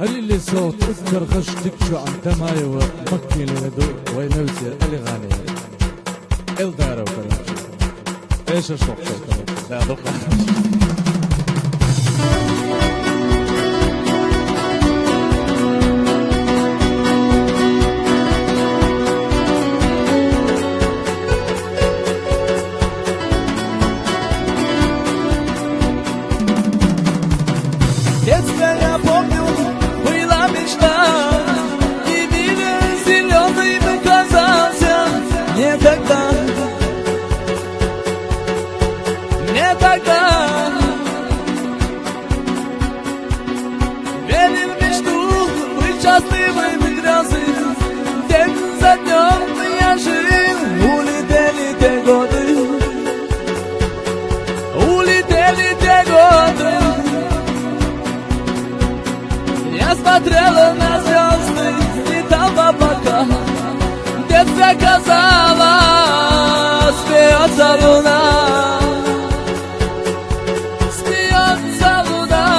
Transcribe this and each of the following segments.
هل اللي صوت اذكر خشتك شو عندما مكي الهدوء وينوزي الغالي الدارة وكلام ايش الصوت لا دقة Я помню, была мечта, и мир зеленым казался. Не тогда верил в мечту, быть счастливым и грязным. День за днем я жил, улетели те годы, улетели те годы. Я смотрела на звезды, летал в облака, где-то казалось, смеется луна, смеется луна.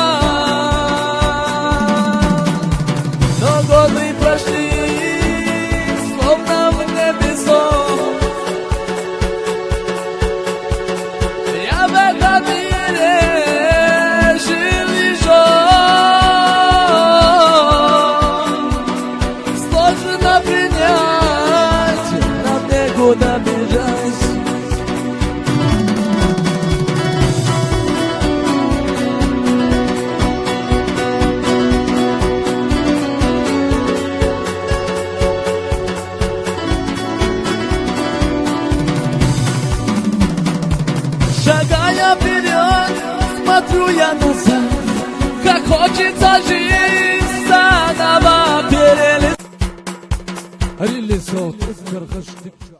Но годы прошли, словно в небесах. Я в этом мире жил и жил. Сложно принять, нам некуда бежать. Шагая вперед, смотрю я назад, как хочется жизнь заново перелистать. هل اللي صوت اذكر خشتك شو